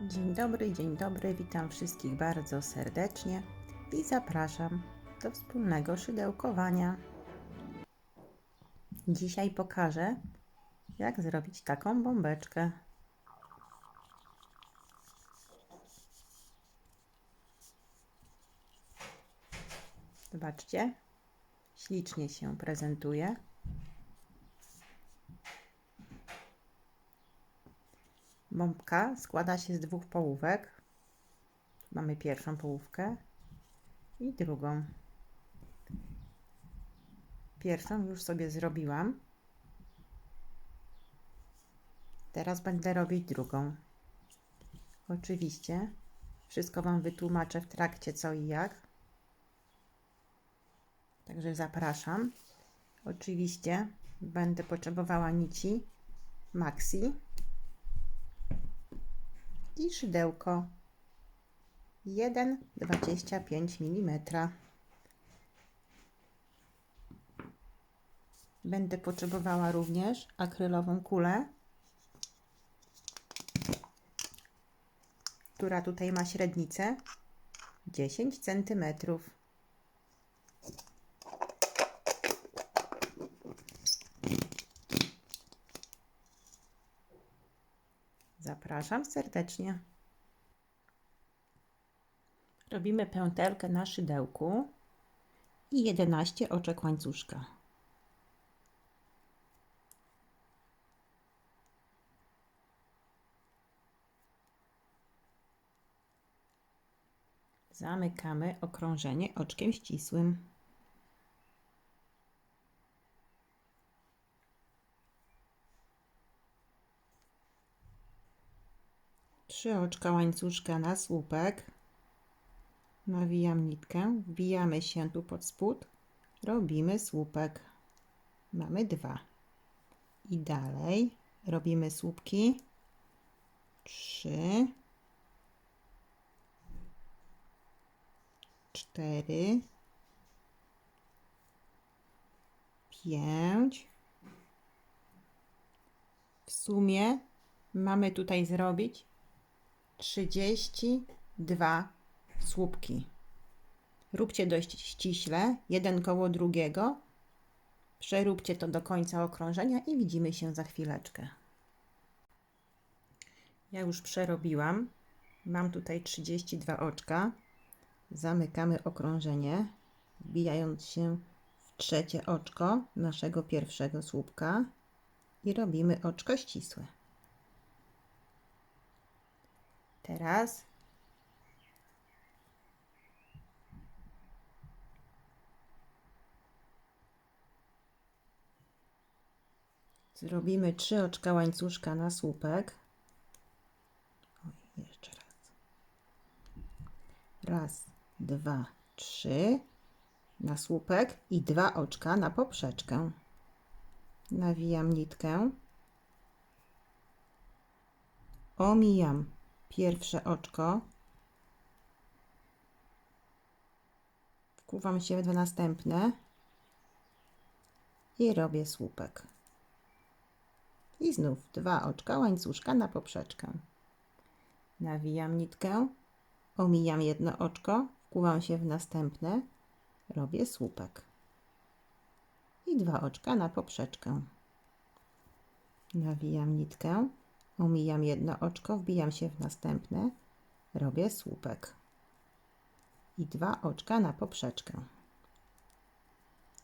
Dzień dobry, witam wszystkich bardzo serdecznie i zapraszam do wspólnego szydełkowania. Dzisiaj pokażę, jak zrobić taką bombeczkę. Zobaczcie, ślicznie się prezentuje. Bombka składa się z dwóch połówek. Mamy pierwszą połówkę i drugą. Pierwszą już sobie zrobiłam. Teraz będę robić drugą. Oczywiście wszystko Wam wytłumaczę w trakcie co i jak. Także zapraszam. Oczywiście będę potrzebowała nici maxi i szydełko 1,25 mm. Będę potrzebowała również akrylową kulę, która tutaj ma średnicę 10 cm. Zapraszam serdecznie. Robimy pętelkę na szydełku i 11 oczek łańcuszka. Zamykamy okrążenie oczkiem ścisłym. Trzy oczka łańcuszka na słupek. Nawijam nitkę, wbijamy się tu pod spód, robimy słupek. Mamy 2. I dalej robimy słupki 3, 4, 5. W sumie mamy tutaj zrobić 32 słupki. Róbcie dość ściśle, jeden koło drugiego. Przeróbcie to do końca okrążenia i widzimy się za chwileczkę. Ja już przerobiłam. Mam tutaj 32 oczka. Zamykamy okrążenie, wbijając się w trzecie oczko naszego pierwszego słupka i robimy oczko ścisłe. Teraz zrobimy 3 oczka łańcuszka na słupek. Jeszcze raz. Raz, 2, 3 na słupek i 2 oczka na poprzeczkę. Nawijam nitkę. Omijam pierwsze oczko. Wkuwam się w następne i robię słupek. I znów 2 oczka łańcuszka na poprzeczkę. Nawijam nitkę, omijam jedno oczko, wkuwam się w następne, robię słupek. I 2 oczka na poprzeczkę. Nawijam nitkę, omijam jedno oczko, wbijam się w następne, robię słupek. I 2 oczka na poprzeczkę.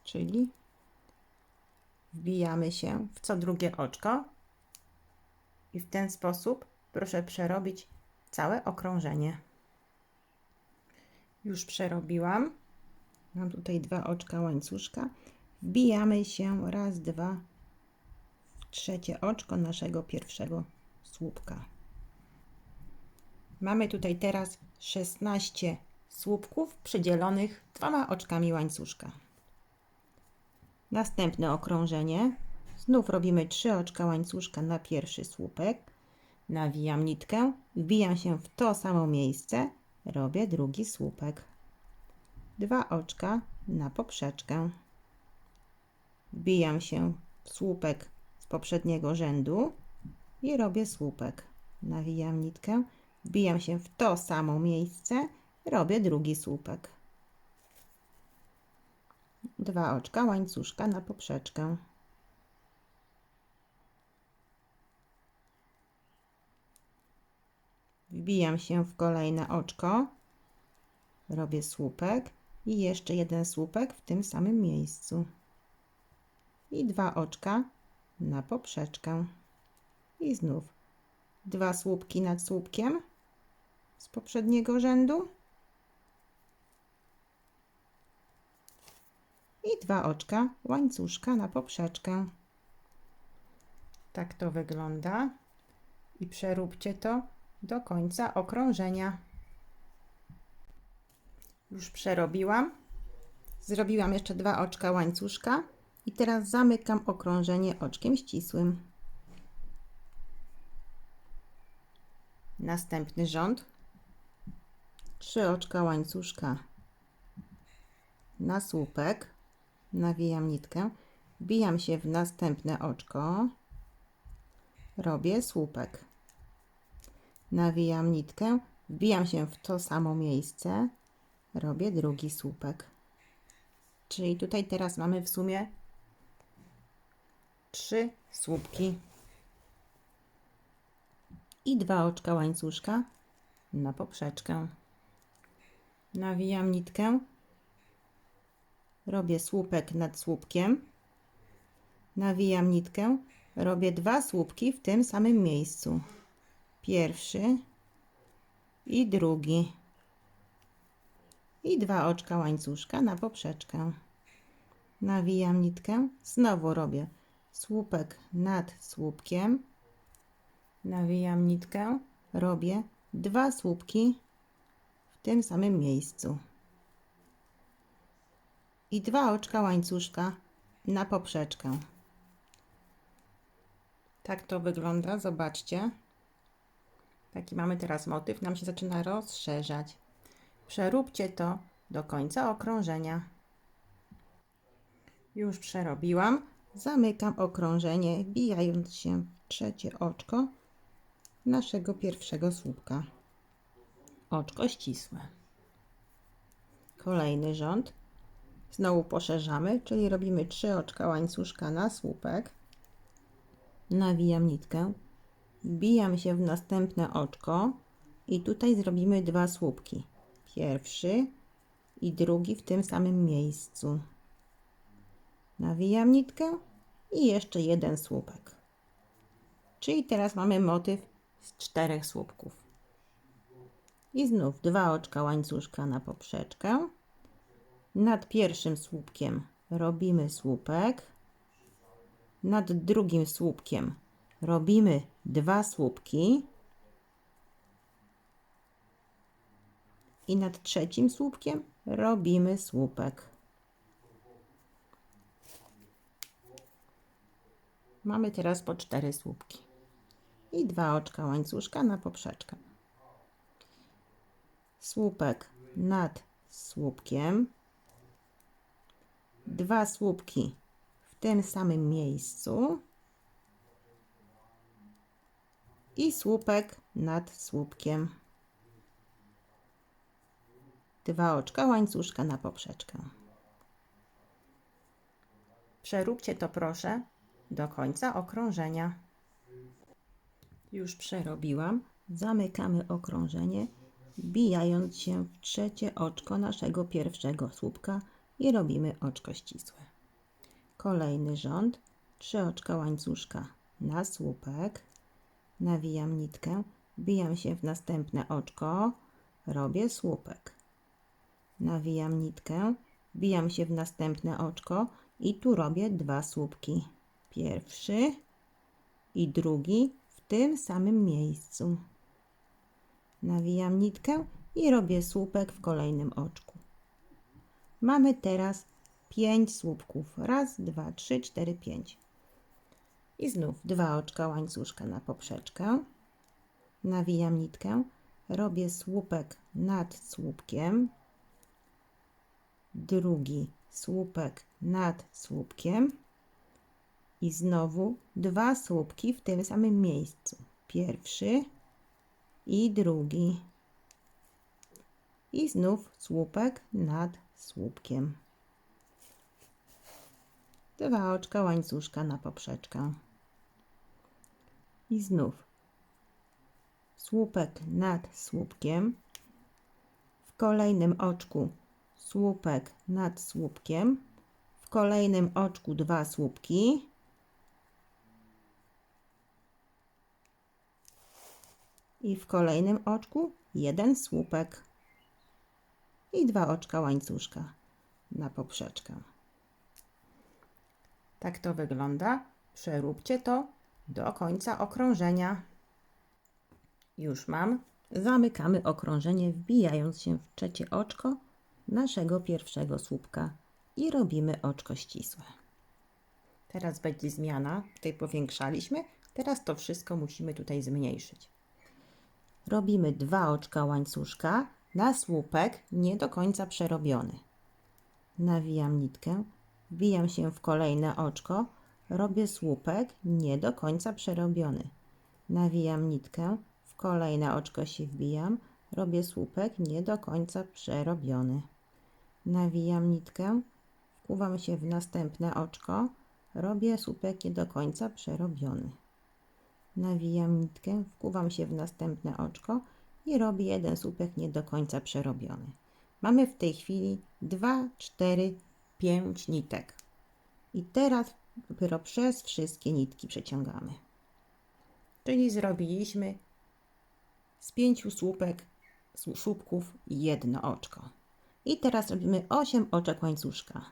Czyli wbijamy się w co drugie oczko i w ten sposób proszę przerobić całe okrążenie. Już przerobiłam. Mam tutaj 2 oczka łańcuszka. Wbijamy się raz, 2 w trzecie oczko naszego pierwszego słupka. Mamy tutaj teraz 16 słupków przydzielonych 2 oczkami łańcuszka. Następne okrążenie. Znów robimy 3 oczka łańcuszka na pierwszy słupek. Nawijam nitkę, wbijam się w to samo miejsce, robię drugi słupek. 2 oczka na poprzeczkę. Wbijam się w słupek z poprzedniego rzędu i robię słupek. Nawijam nitkę, wbijam się w to samo miejsce, robię drugi słupek. 2 oczka łańcuszka na poprzeczkę. Wbijam się w kolejne oczko, robię słupek i jeszcze jeden słupek w tym samym miejscu. I 2 oczka na poprzeczkę. I znów 2 słupki nad słupkiem z poprzedniego rzędu. I 2 oczka łańcuszka na poprzeczkę. Tak to wygląda. I przeróbcie to do końca okrążenia. Już przerobiłam. Zrobiłam jeszcze 2 oczka łańcuszka i teraz zamykam okrążenie oczkiem ścisłym. Następny rząd. 3 oczka łańcuszka na słupek. Nawijam nitkę, wbijam się w następne oczko, robię słupek. Nawijam nitkę, wbijam się w to samo miejsce, robię drugi słupek. Czyli tutaj teraz mamy w sumie 3 słupki i 2 oczka łańcuszka na poprzeczkę. Nawijam nitkę, robię słupek nad słupkiem, nawijam nitkę, robię 2 słupki w tym samym miejscu. Pierwszy i drugi. I 2 oczka łańcuszka na poprzeczkę. Nawijam nitkę, znowu robię słupek nad słupkiem, nawijam nitkę, robię 2 słupki w tym samym miejscu. I 2 oczka łańcuszka na poprzeczkę. Tak to wygląda, zobaczcie. Taki mamy teraz motyw, nam się zaczyna rozszerzać. Przeróbcie to do końca okrążenia. Już przerobiłam. Zamykam okrążenie, wbijając się w trzecie oczko naszego pierwszego słupka. Oczko ścisłe. Kolejny rząd. Znowu poszerzamy, czyli robimy 3 oczka łańcuszka na słupek. Nawijam nitkę, wbijam się w następne oczko i tutaj zrobimy 2 słupki. Pierwszy i drugi w tym samym miejscu. Nawijam nitkę i jeszcze jeden słupek. Czyli teraz mamy motyw z 4 słupków. I znów 2 oczka łańcuszka na poprzeczkę. Nad pierwszym słupkiem robimy słupek. Nad drugim słupkiem robimy 2 słupki. I nad trzecim słupkiem robimy słupek. Mamy teraz po 4 słupki. I 2 oczka łańcuszka na poprzeczkę. Słupek nad słupkiem. 2 słupki w tym samym miejscu. I słupek nad słupkiem. 2 oczka łańcuszka na poprzeczkę. Przeróbcie to proszę do końca okrążenia. Już przerobiłam. Zamykamy okrążenie, wbijając się w trzecie oczko naszego pierwszego słupka i robimy oczko ścisłe. Kolejny rząd. 3 oczka łańcuszka na słupek. Nawijam nitkę, wbijam się w następne oczko, robię słupek. Nawijam nitkę, wbijam się w następne oczko i tu robię 2 słupki. Pierwszy i drugi w tym samym miejscu. Nawijam nitkę i robię słupek w kolejnym oczku. Mamy teraz 5 słupków. Raz, 2, 3, 4, 5. I znów 2 oczka łańcuszka na poprzeczkę. Nawijam nitkę, robię słupek nad słupkiem. Drugi słupek nad słupkiem. I znowu 2 słupki w tym samym miejscu. Pierwszy i drugi. I znów słupek nad słupkiem. 2 oczka łańcuszka na poprzeczkę. I znów słupek nad słupkiem. W kolejnym oczku słupek nad słupkiem. W kolejnym oczku 2 słupki. I w kolejnym oczku 1 słupek. I 2 oczka łańcuszka na poprzeczkę. Tak to wygląda. Przeróbcie to do końca okrążenia. Już mam. Zamykamy okrążenie, wbijając się w trzecie oczko naszego pierwszego słupka i robimy oczko ścisłe. Teraz będzie zmiana. Tutaj powiększaliśmy. Teraz to wszystko musimy tutaj zmniejszyć. Robimy 2 oczka łańcuszka na słupek nie do końca przerobiony. Nawijam nitkę, wbijam się w kolejne oczko, robię słupek nie do końca przerobiony. Nawijam nitkę, w kolejne oczko się wbijam, robię słupek nie do końca przerobiony. Nawijam nitkę, wkuwam się w następne oczko, robię słupek nie do końca przerobiony. Nawijam nitkę, wkuwam się w następne oczko i robię 1 słupek nie do końca przerobiony. Mamy w tej chwili 2, 4, 5 nitek. I teraz dopiero przez wszystkie nitki przeciągamy. Czyli zrobiliśmy z 5 słupków 1 oczko. I teraz robimy 8 oczek łańcuszka.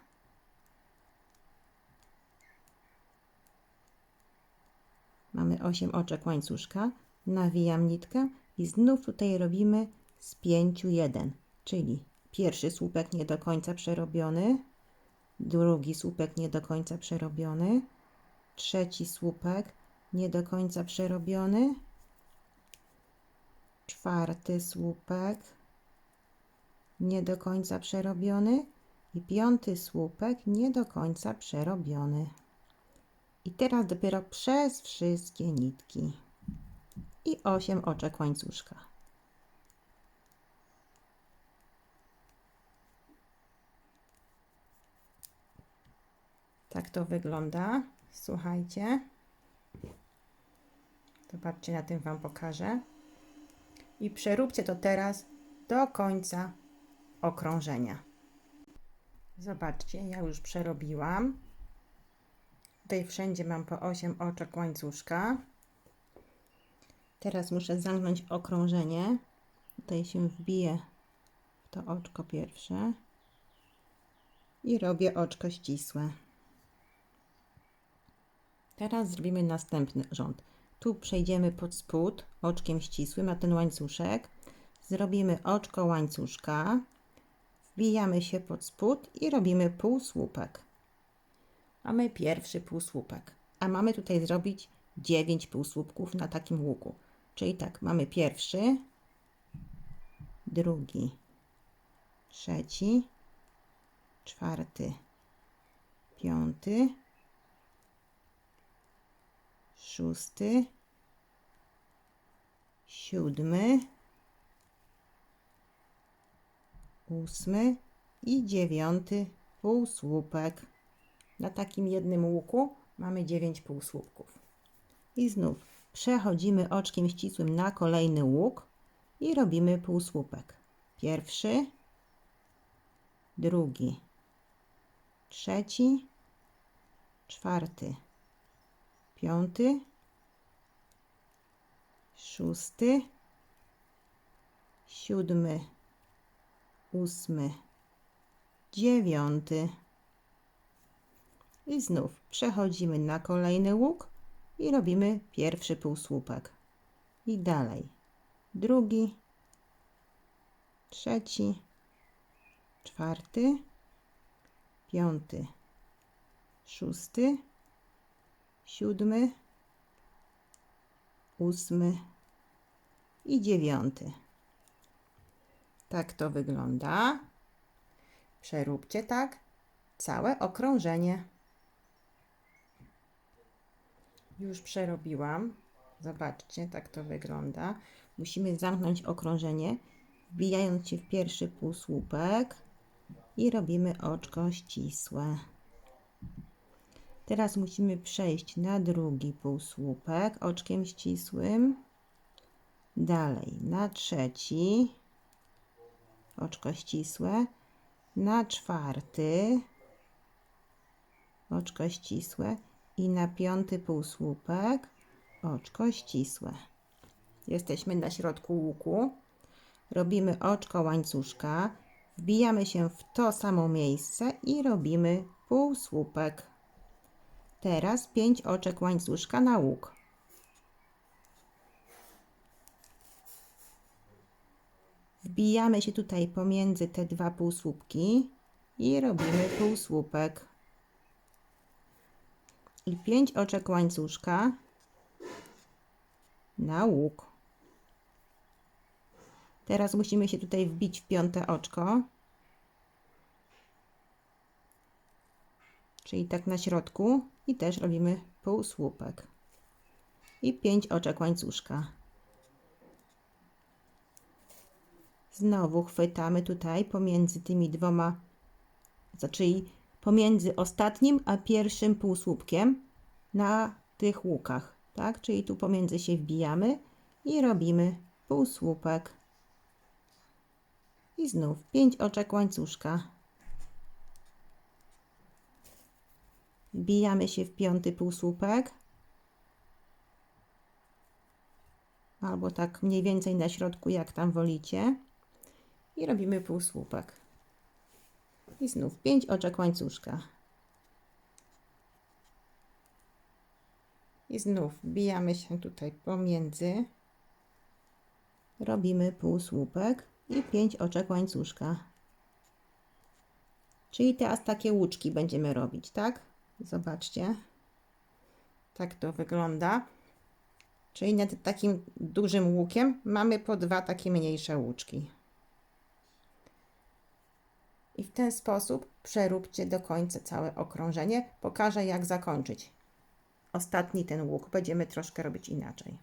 Mamy 8 oczek łańcuszka, nawijam nitkę i znów tutaj robimy z 5 1, czyli pierwszy słupek nie do końca przerobiony, drugi słupek nie do końca przerobiony, trzeci słupek nie do końca przerobiony, czwarty słupek nie do końca przerobiony i piąty słupek nie do końca przerobiony. I teraz dopiero przez wszystkie nitki. I 8 oczek łańcuszka. Tak to wygląda. Słuchajcie. Zobaczcie, na tym Wam pokażę. I przeróbcie to teraz do końca okrążenia. Zobaczcie, ja już przerobiłam. Tutaj wszędzie mam po 8 oczek łańcuszka. Teraz muszę zamknąć okrążenie. Tutaj się wbiję w to oczko pierwsze i robię oczko ścisłe. Teraz zrobimy następny rząd. Tu przejdziemy pod spód oczkiem ścisłym na ten łańcuszek. Zrobimy oczko łańcuszka. Wbijamy się pod spód i robimy półsłupek. Mamy pierwszy półsłupek, a mamy tutaj zrobić 9 półsłupków na takim łuku. Czyli tak, mamy pierwszy, drugi, trzeci, czwarty, piąty, szósty, siódmy, ósmy i 9 półsłupek. Na takim jednym łuku mamy 9 półsłupków. I znów przechodzimy oczkiem ścisłym na kolejny łuk i robimy półsłupek. Pierwszy, drugi, trzeci, czwarty, piąty, szósty, siódmy, ósmy, dziewiąty. I znów przechodzimy na kolejny łuk i robimy pierwszy półsłupek. I dalej drugi, trzeci, czwarty, piąty, szósty, siódmy, ósmy i 9. Tak to wygląda. Przeróbcie tak całe okrążenie. Już przerobiłam. Zobaczcie, tak to wygląda. Musimy zamknąć okrążenie, wbijając się w pierwszy półsłupek i robimy oczko ścisłe. Teraz musimy przejść na drugi półsłupek oczkiem ścisłym. Dalej na trzeci oczko ścisłe, na czwarty oczko ścisłe i na piąty półsłupek oczko ścisłe. Jesteśmy na środku łuku. Robimy oczko łańcuszka, wbijamy się w to samo miejsce i robimy półsłupek. Teraz 5 oczek łańcuszka na łuk. Wbijamy się tutaj pomiędzy te dwa półsłupki i robimy półsłupek. I 5 oczek łańcuszka na łuk. Teraz musimy się tutaj wbić w piąte oczko, czyli tak na środku, i też robimy półsłupek. I 5 oczek łańcuszka. Znowu chwytamy tutaj pomiędzy tymi dwoma, czyli pomiędzy ostatnim a pierwszym półsłupkiem na tych łukach, tak? Czyli tu pomiędzy się wbijamy i robimy półsłupek. I znów 5 oczek łańcuszka. Wbijamy się w piąty półsłupek, albo tak mniej więcej na środku, jak tam wolicie, i robimy półsłupek. I znów 5 oczek łańcuszka. I znów wbijamy się tutaj pomiędzy, robimy półsłupek i 5 oczek łańcuszka. Czyli teraz takie łuczki będziemy robić, tak? Zobaczcie. Tak to wygląda. Czyli nad takim dużym łukiem mamy po 2 takie mniejsze łuczki. I w ten sposób przeróbcie do końca całe okrążenie. Pokażę, jak zakończyć. Ostatni ten łuk będziemy troszkę robić inaczej.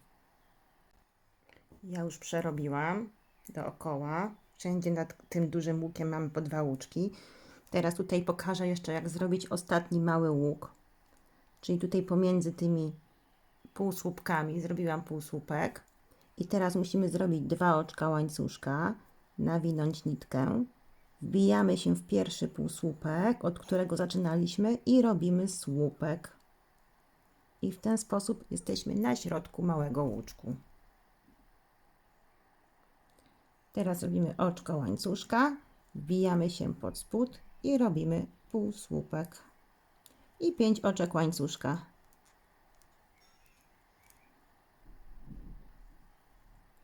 Ja już przerobiłam dookoła. Wszędzie nad tym dużym łukiem mamy po 2 łuczki. Teraz tutaj pokażę jeszcze, jak zrobić ostatni mały łuk. Czyli tutaj pomiędzy tymi półsłupkami zrobiłam półsłupek. I teraz musimy zrobić 2 oczka łańcuszka, nawinąć nitkę. Wbijamy się w pierwszy półsłupek, od którego zaczynaliśmy, i robimy słupek. I w ten sposób jesteśmy na środku małego łuczku. Teraz robimy oczko łańcuszka, wbijamy się pod spód i robimy półsłupek. I 5 oczek łańcuszka.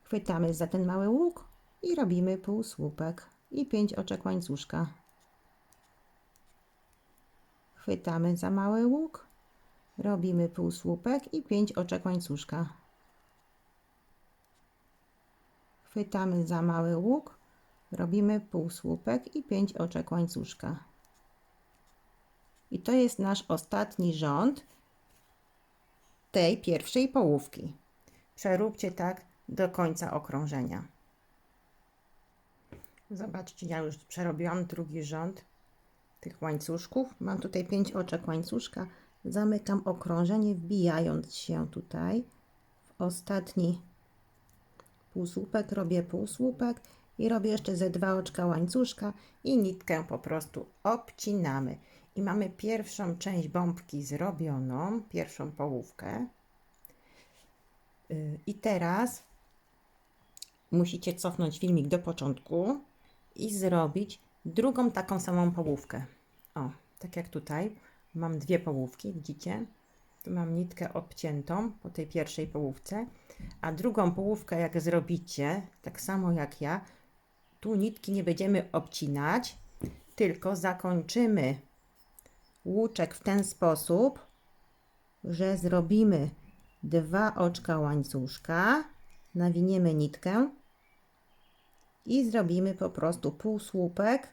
Chwytamy za ten mały łuk i robimy półsłupek. I 5 oczek łańcuszka. Chwytamy za mały łuk, robimy półsłupek i 5 oczek łańcuszka. Chwytamy za mały łuk, robimy półsłupek i 5 oczek łańcuszka. I to jest nasz ostatni rząd tej pierwszej połówki. Przeróbcie tak do końca okrążenia. Zobaczcie, ja już przerobiłam drugi rząd tych łańcuszków. Mam tutaj 5 oczek łańcuszka. Zamykam okrążenie, wbijając się tutaj w ostatni półsłupek. Robię półsłupek i robię jeszcze ze 2 oczka łańcuszka i nitkę po prostu obcinamy. I mamy pierwszą część bombki zrobioną, pierwszą połówkę. I teraz musicie cofnąć filmik do początku i zrobić drugą taką samą połówkę. O, tak jak tutaj mam 2 połówki, widzicie? Tu mam nitkę obciętą po tej pierwszej połówce, a drugą połówkę, jak zrobicie, tak samo jak ja, tu nitki nie będziemy obcinać, tylko zakończymy łuczek w ten sposób, że zrobimy 2 oczka łańcuszka, nawiniemy nitkę i zrobimy po prostu półsłupek,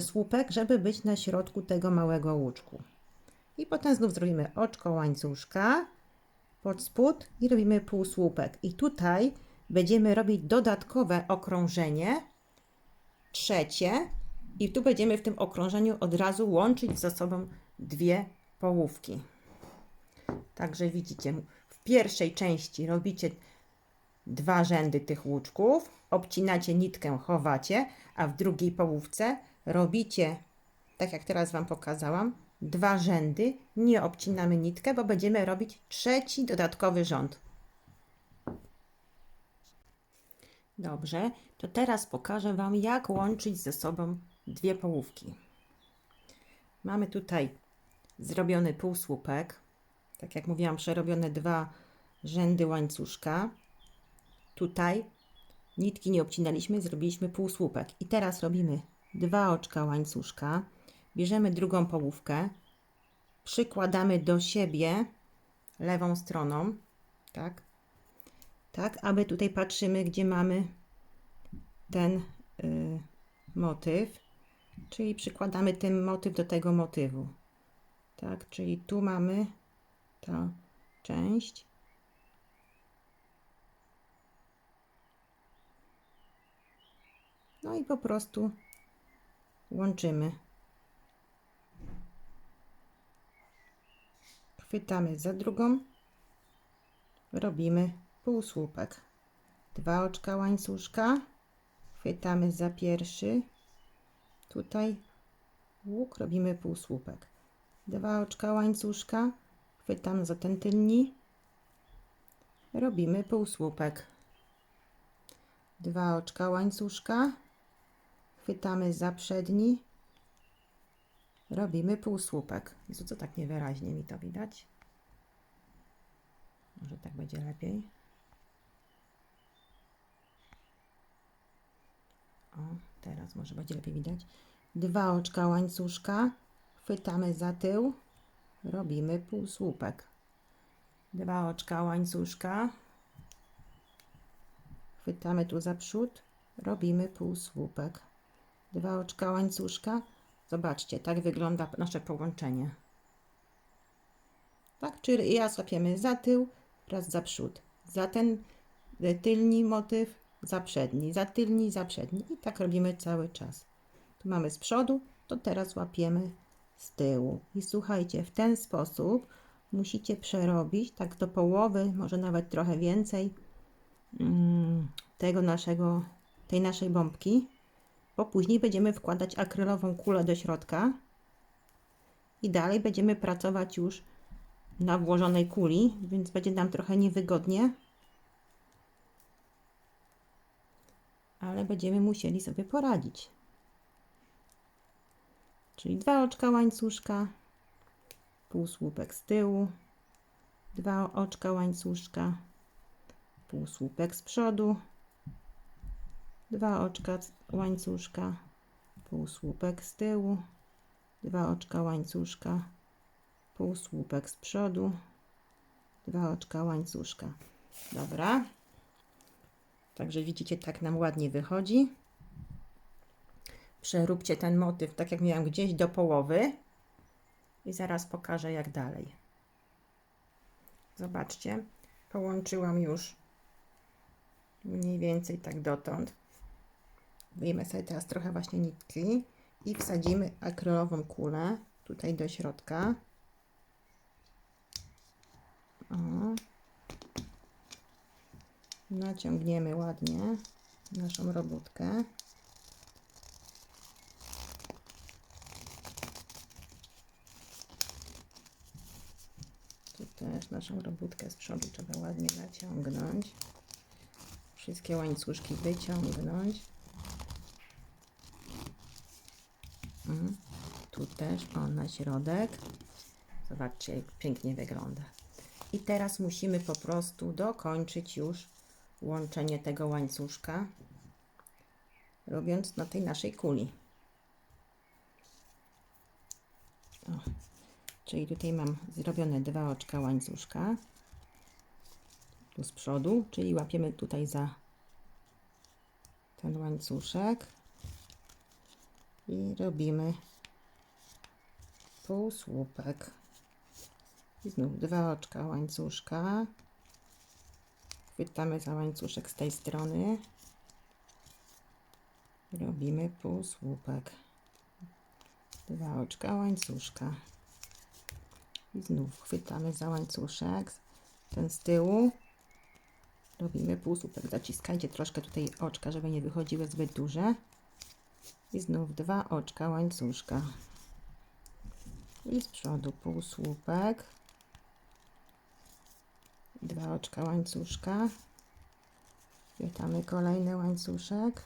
słupek, żeby być na środku tego małego łuczku. I potem znów zrobimy oczko łańcuszka pod spód i robimy półsłupek. I tutaj będziemy robić dodatkowe okrążenie, trzecie, i tu będziemy w tym okrążeniu od razu łączyć ze sobą dwie połówki. Także widzicie, w pierwszej części robicie 2 rzędy tych łuczków, obcinacie nitkę, chowacie, a w drugiej połówce robicie, tak jak teraz Wam pokazałam, 2 rzędy, nie obcinamy nitkę, bo będziemy robić trzeci dodatkowy rząd. Dobrze, to teraz pokażę Wam, jak łączyć ze sobą dwie połówki. Mamy tutaj zrobiony półsłupek, tak jak mówiłam, przerobione 2 rzędy łańcuszka. Tutaj nitki nie obcinaliśmy, zrobiliśmy półsłupek. I teraz robimy 2 oczka łańcuszka, bierzemy drugą połówkę, przykładamy do siebie lewą stroną, tak, aby tutaj patrzymy, gdzie mamy ten motyw, czyli przykładamy ten motyw do tego motywu, tak, czyli tu mamy tę część. No i po prostu łączymy. Chwytamy za drugą, robimy półsłupek. 2 oczka łańcuszka, chwytamy za pierwszy, tutaj łuk, robimy półsłupek. 2 oczka łańcuszka, chwytam za ten tylni, robimy półsłupek. 2 oczka łańcuszka, chwytamy za przedni, robimy półsłupek. Jezu, co tak niewyraźnie mi to widać? Może tak będzie lepiej. O, teraz może będzie lepiej widać. 2 oczka łańcuszka, chwytamy za tył, robimy półsłupek. 2 oczka łańcuszka, chwytamy tu za przód, robimy półsłupek. 2 oczka łańcuszka. Zobaczcie, tak wygląda nasze połączenie. Tak, czyli ja łapiemy za tył, raz za przód. Za ten tylni motyw, za przedni, za tylni, za przedni. I tak robimy cały czas. Tu mamy z przodu, to teraz łapiemy z tyłu. I słuchajcie, w ten sposób musicie przerobić tak do połowy, może nawet trochę więcej tej naszej bombki, bo później będziemy wkładać akrylową kulę do środka i dalej będziemy pracować już na włożonej kuli, więc będzie nam trochę niewygodnie, ale będziemy musieli sobie poradzić. Czyli 2 oczka łańcuszka, półsłupek z tyłu, 2 oczka łańcuszka, półsłupek z przodu, 2 oczka łańcuszka, półsłupek z tyłu, 2 oczka łańcuszka, półsłupek z przodu, 2 oczka łańcuszka. Dobra. Także widzicie, tak nam ładnie wychodzi. Przeróbcie ten motyw, tak jak miałam, gdzieś do połowy i zaraz pokażę, jak dalej. Zobaczcie, połączyłam już mniej więcej tak dotąd. Wyjmę sobie teraz trochę właśnie nitki i wsadzimy akrylową kulę tutaj do środka. O. Naciągniemy ładnie naszą robótkę. Tu też naszą robótkę z przodu trzeba ładnie naciągnąć. Wszystkie łańcuszki wyciągnąć. Tu też, o, na środek. Zobaczcie, jak pięknie wygląda. I teraz musimy po prostu dokończyć już łączenie tego łańcuszka, robiąc na tej naszej kuli. O, czyli tutaj mam zrobione 2 oczka łańcuszka, tu z przodu, czyli łapiemy tutaj za ten łańcuszek i robimy półsłupek. I znów 2 oczka łańcuszka. Chwytamy za łańcuszek z tej strony. Robimy półsłupek. 2 oczka łańcuszka. I znów chwytamy za łańcuszek, ten z tyłu. Robimy półsłupek. Zaciskajcie troszkę tutaj oczka, żeby nie wychodziły zbyt duże. I znów 2 oczka łańcuszka. I z przodu półsłupek. 2 oczka łańcuszka. Chwytamy kolejny łańcuszek.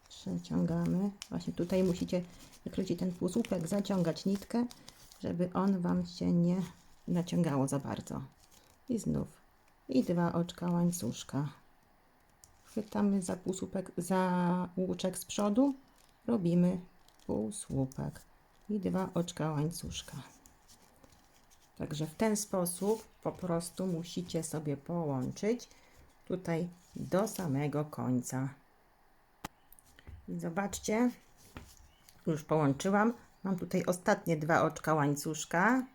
Przeciągamy. Właśnie tutaj musicie, jak leci ten półsłupek, zaciągać nitkę, żeby on Wam się nie naciągało za bardzo. I znów. I 2 oczka łańcuszka. Chwytamy za półsłupek, za łuczek z przodu. Robimy półsłupek. I 2 oczka łańcuszka. Także w ten sposób po prostu musicie sobie połączyć tutaj do samego końca. I zobaczcie, już połączyłam. Mam tutaj ostatnie 2 oczka łańcuszka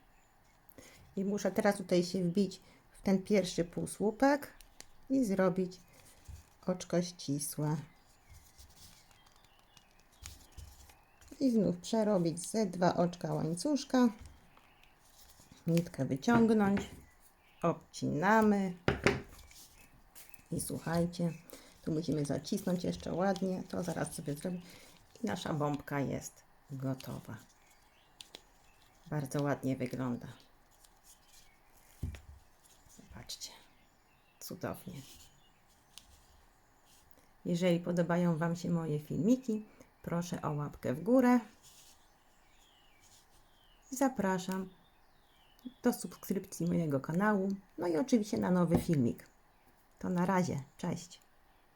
i muszę teraz tutaj się wbić w ten pierwszy półsłupek i zrobić oczko ścisłe. I znów przerobić ze 2 oczka łańcuszka, nitkę wyciągnąć, obcinamy i słuchajcie, tu musimy zacisnąć jeszcze ładnie, to zaraz sobie zrobię i nasza bombka jest gotowa. Bardzo ładnie wygląda. Zobaczcie, cudownie. Jeżeli podobają Wam się moje filmiki, proszę o łapkę w górę. Zapraszam do subskrypcji mojego kanału, no i oczywiście na nowy filmik. To na razie, cześć!